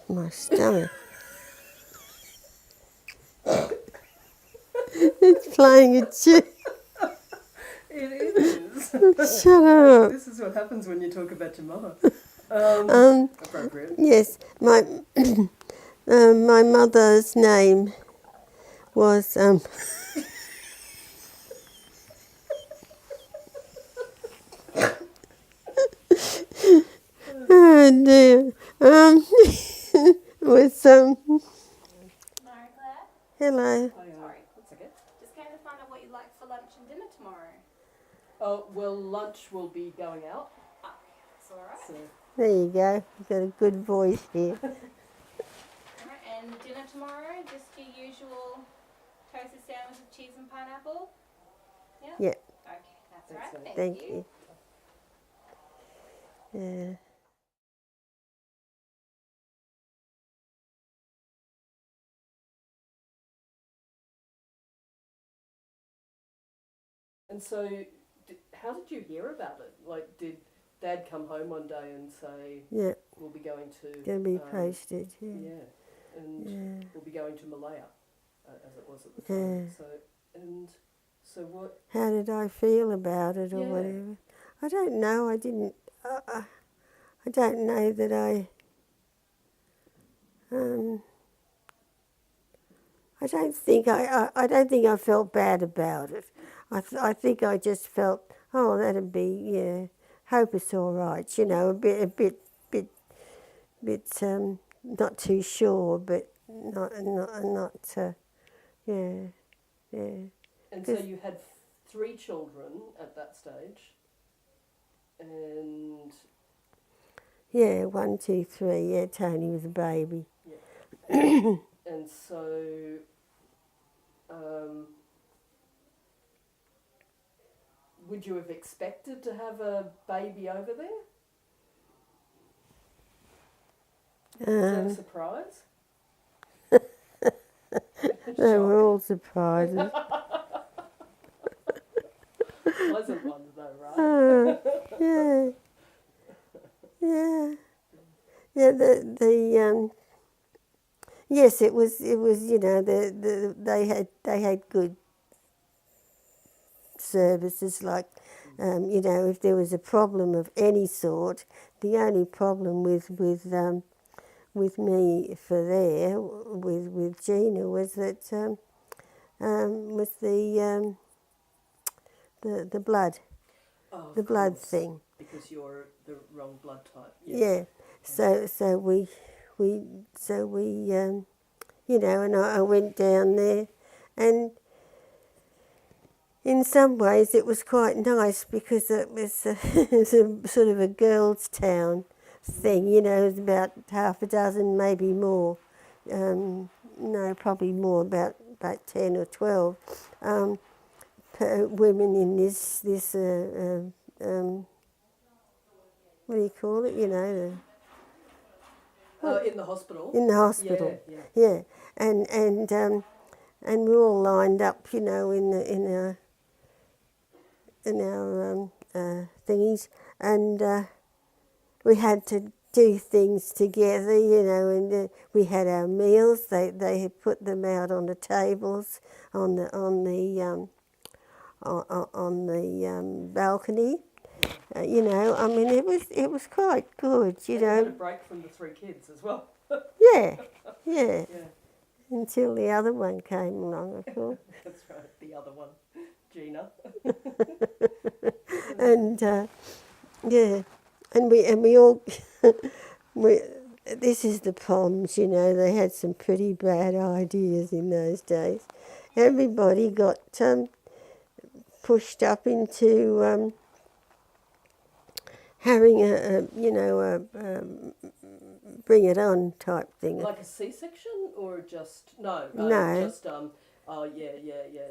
My stomach. It's playing a tune. It is. Shut up. This is what happens when you talk about your mother. Appropriate. Yes, my my mother's name was oh dear. Was Mary Claire? hello. Sorry. That's okay. Just came to find out what you like for lunch and dinner tomorrow. Oh, well, lunch will be going out. That's alright. So, There you go. You've got a good voice here. Alright, and dinner tomorrow, just your usual toasted sandwich with cheese and pineapple? Yeah? Yeah. Okay, that's Thanks, right. Mary. Thank you. Yeah. and so, how did you hear about it? Like, did Dad come home one day and say, Yeah. we'll be going to... Gonna be posted. Yeah. Yeah, and Yeah. we'll be going to Malaya, as it was at the time. So what... How did I feel about it or Yeah. whatever? I don't know. I didn't. I don't know that I don't think I don't think I felt bad about it. I think I just felt, oh, that'd be, yeah. Hope it's all right. You know, a bit, not too sure, but not, yeah, yeah. And so you had 3 children at that stage, and... Yeah, 1, 2, 3. Yeah, Tony was a baby. Yeah. And so, would you have expected to have a baby over there? Was that a surprise? They were all surprises. Pleasant ones though, right? Yeah, yeah, yeah. Yes, it was. You know, they had good services. Like, you know, if there was a problem of any sort, the only problem with me for there with Gina was that was the blood. Oh, The blood thing. Because you're the wrong blood type. Yeah. So we you know, and I went down there, and in some ways it was quite nice because it was a sort of a girls' town thing. You know, it was about half a dozen, maybe more. No, probably more, about 10 or 12 women in this what do you call it? You know, In the hospital. in the hospital. Yeah. And we're all lined up, you know, in our thingies, and we had to do things together, you know, and we had our meals. They had put them out on the tables on the balcony. You know, I mean, it was quite good, you And know. you had a break from the 3 kids as well. Yeah. Yeah, Until the other one came along, of course. that's right. The other one, Gina. And yeah, and we all this is the Poms, you know. They had some pretty bad ideas in those days. Everybody got pushed up into having a you know a bring it on type thing. Like a C-section or just no? No. Just oh yeah.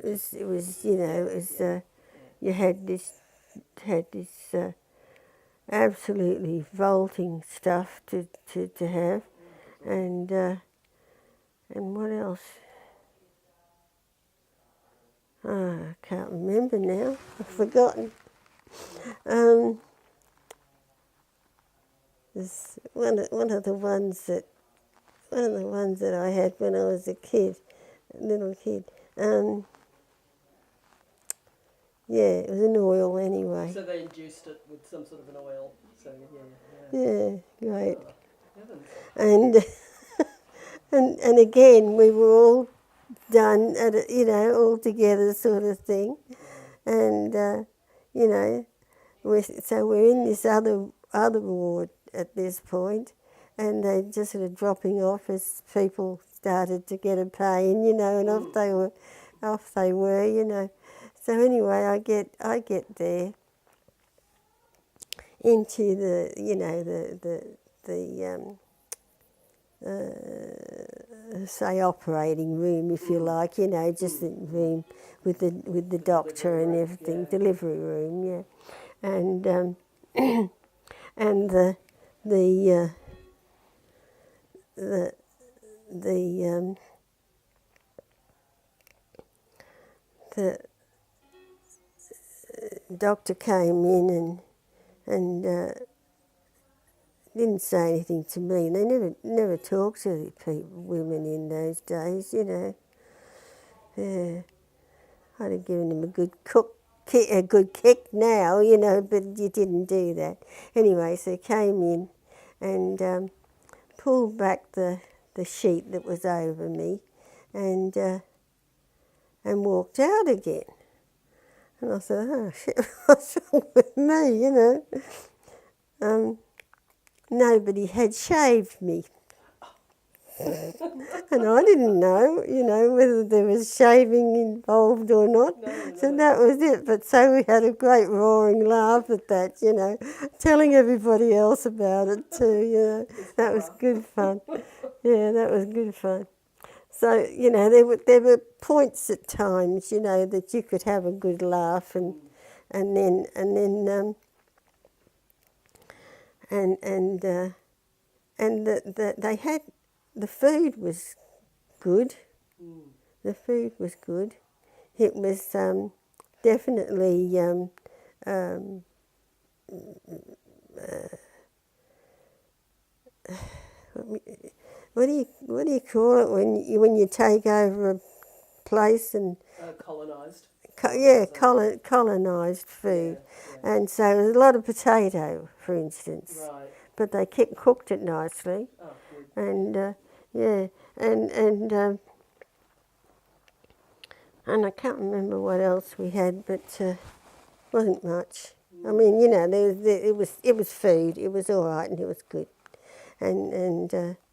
It was you know it was you had this absolutely vaulting stuff to have, and what else? Oh, I can't remember now. I've forgotten. There's one of the ones that one of the ones that I had when I was a little kid. Yeah, it was an oil anyway. So they induced it with some sort of an oil. So yeah. Yeah, great. Oh, heavens. And and again, we were all done at all together sort of thing, and so we're in this other ward at this point, and they just sort of dropping off as people started to get a pain, and off they were. So anyway, I get there into say operating room, if you like, just the room with the doctor and everything, delivery room, yeah, and and the doctor came in and didn't say anything to me. They never talked to the women in those days, Yeah. I'd have given him a good kick now, but you didn't do that. Anyway, so he came in and pulled back the sheet that was over me and walked out again. And I thought, oh shit, what's wrong with me, Nobody had shaved me. And I didn't know, whether there was shaving involved or not. No. So that was it. But so we had a great roaring laugh at that, telling everybody else about it too, That was good fun. Yeah, that was good fun. So, there were points at times, that you could have a good laugh and then they had, the food was good. The food was good. It was definitely what do you call it when you take over a place and Colonised. Colonised food, Yeah. and so there was a lot of potato, for instance. Right. But they cooked it nicely, Oh, good. and and I can't remember what else we had, but wasn't much. I mean, it was food. It was all right, and it was good, and what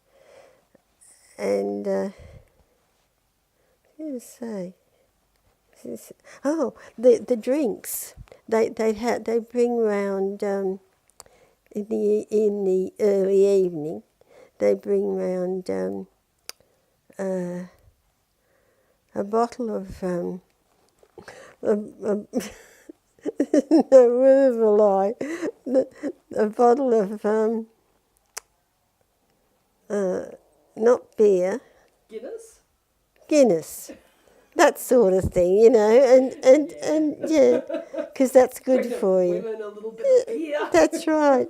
did I say? Oh, the drinks they bring round in the early evening. They bring round a bottle of no word of a lie, a bottle of not beer, Guinness. That sort of thing, and yeah, because that's good for you. Women, a little bit of beer. That's right.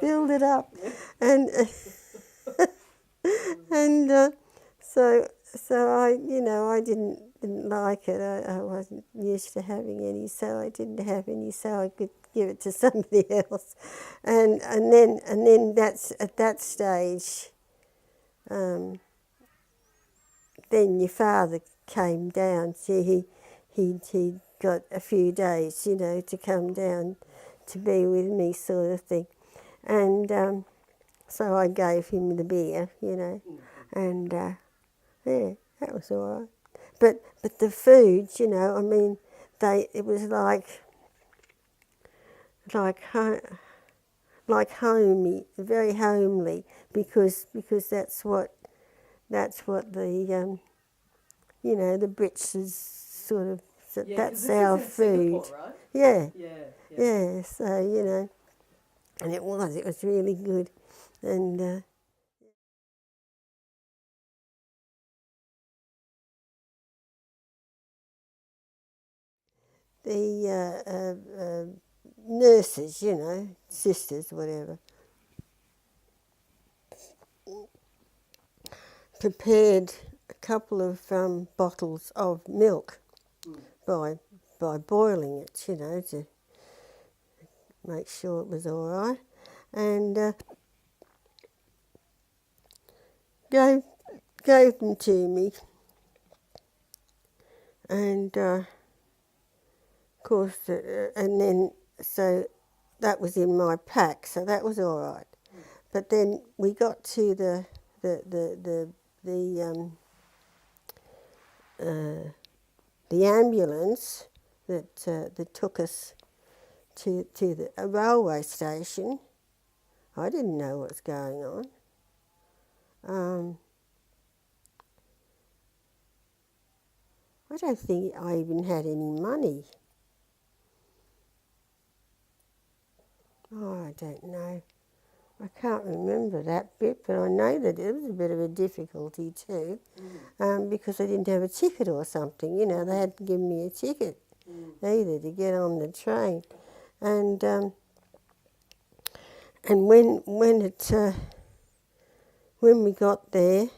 Build it up, and and so I didn't like it. I wasn't used to having any, so I didn't have any, so I could give it to somebody else, and then that's at that stage. Then your father came down. See, he got a few days, to come down to be with me, sort of thing, and so I gave him the beer, and yeah, that was all right. But the foods, I mean, it was like homey, very homely, because that's what the the Brits is sort of, that's our food. Singapore, right? Yeah. Yeah. So and it was really good, and the nurses, sisters, whatever. prepared a couple of bottles of milk by boiling it, you know, to make sure it was all right, and gave them to me, and of course, and then so that was in my pack, so that was all right. But then we got to the ambulance that took us to a railway station. I didn't know what was going on. I don't think I even had any money. Oh, I don't know. I can't remember that bit, but I know that it was a bit of a difficulty too, because I didn't have a ticket or something. You know, they hadn't given me a ticket either to get on the train, and when we got there,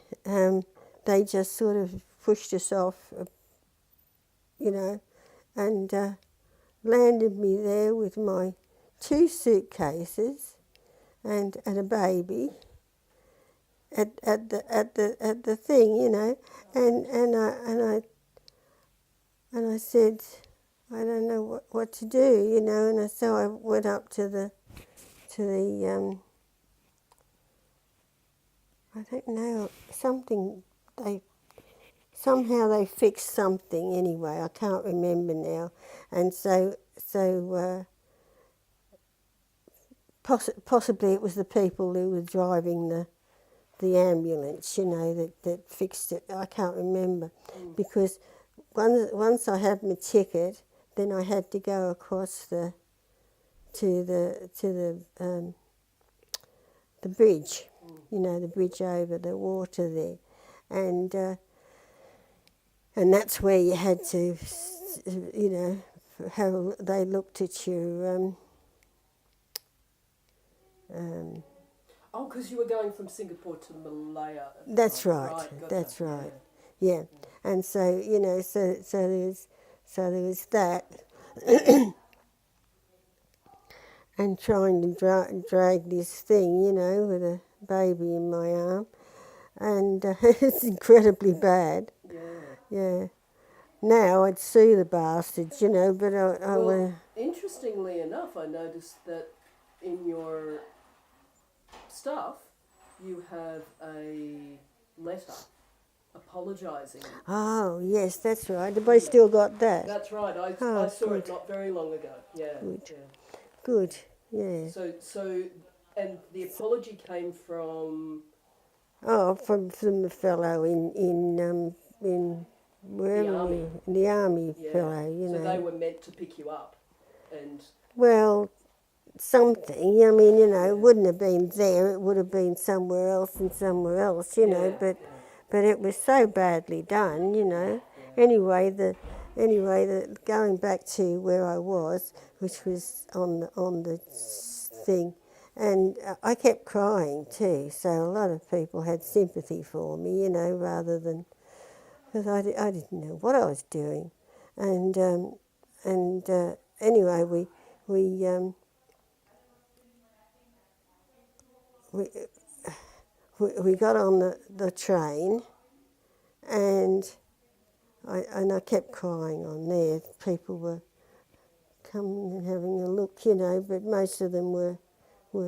they just sort of pushed us off, you know, and landed me there with my 2 suitcases and a baby at the thing, you know, and I said, I don't know what to do, you know, and so I went up to the I don't know, somehow they fixed something anyway, I can't remember now, and so possibly it was the people who were driving the ambulance, you know, that fixed it. I can't remember, because once I had my ticket, then I had to go across to the bridge, you know, the bridge over the water there, and that's where you had to, you know, they looked at your. Oh, because you were going from Singapore to Malaya. That's right. Got That's that. right. Yeah, and so you know, so there was that, and trying to drag this thing, you know, with a baby in my arm, and it's incredibly bad. Yeah. Yeah. Now I'd sue the bastards, you know, but I Well, interestingly enough, I noticed that in your stuff, you have a letter apologising. Oh, yes, that's right. Have I still got that? That's right. I Oh, saw good. it not very long ago. Yeah. Good. Yeah. Good, yeah. So, and the apology came from Oh, from the fellow in wherever army. the army yeah. fellow, you So know. they were meant to pick you up, and Well, something. I mean, you know, it wouldn't have been there. It would have been somewhere else and somewhere else, you know. But it was so badly done, you know. Anyway, the going back to where I was, which was on the thing, and I kept crying too. So a lot of people had sympathy for me, you know, rather than, because I didn't know what I was doing, and anyway we got on the train, and I kept crying on there. People were coming and having a look, you know, but most of them were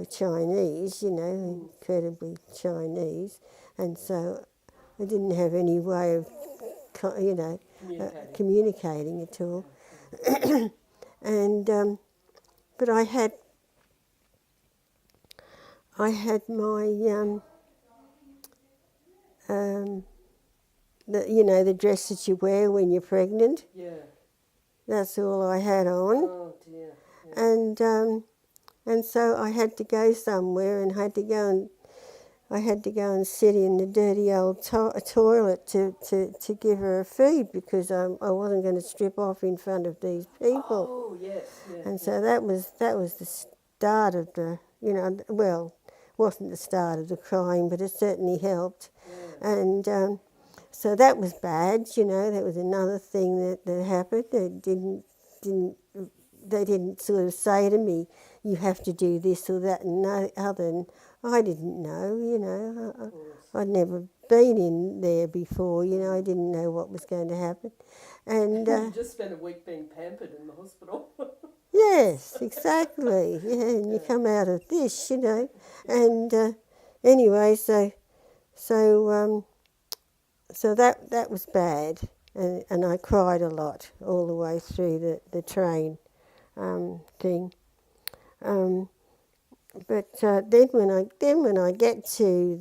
Chinese, you know, incredibly Chinese, and so I didn't have any way of, you know, communicating at all. And but I had my the dress that you wear when you're pregnant. yeah. That's all I had on. Oh dear. Yeah. And so I had to go somewhere, and I had to go and sit in the dirty old toilet to give her a feed, because I wasn't going to strip off in front of these people. Oh yes. Yeah. And so that was the start of the, you know, well, wasn't the start of the crying, but it certainly helped. And so that was bad, you know. That was another thing that happened. They didn't sort of say to me, you have to do this or that and no other. And I didn't know, you know. I'd never been in there before, you know. I didn't know what was going to happen. And You just spent a week being pampered in the hospital. yes, exactly. Yeah, and you come out of this, you know. And anyway, so that was bad, and I cried a lot all the way through the train thing. But then when I get to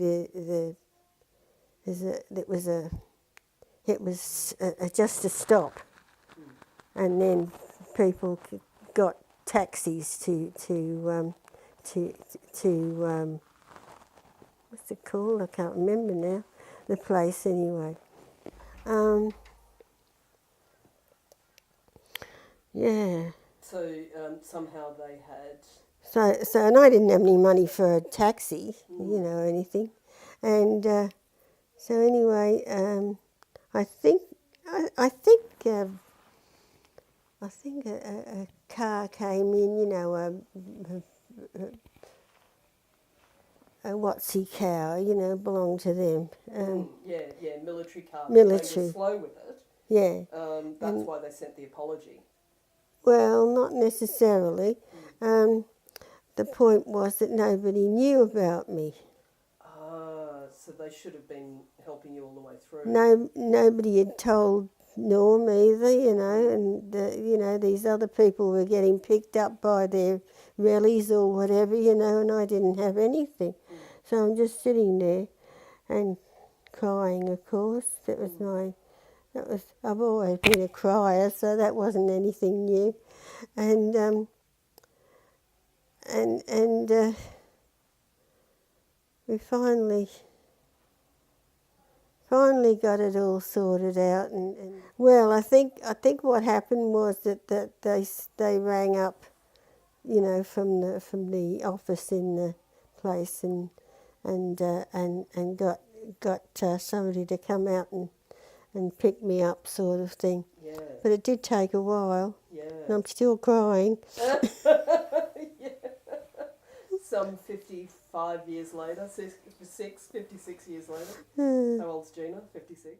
it was just a stop, and then people got taxis to what's it called? I can't remember now. The place anyway. Yeah. So somehow they had. So and I didn't have any money for a taxi, you know, or anything, and so anyway, I think a car came in, you know, a Watsy cow, you know, belonged to them. Yeah, military car. Military. They were slow with it. Yeah. That's why they sent the apology. Well, not necessarily. The point was that nobody knew about me. So they should have been helping you all the way through. Nobody had told Norm either, you know, and you know, these other people were getting picked up by their rallies or whatever, you know, and I didn't have anything. So I'm just sitting there and crying, of course. I've always been a crier, so that wasn't anything new. And we finally got it all sorted out, and well, I think what happened was that they rang up, you know, from the office in the place and got somebody to come out and pick me up, sort of thing. Yeah. But it did take a while. Yeah. And I'm still crying. Yeah. Some 55 years later, 56 years later. How old's Gina? 56?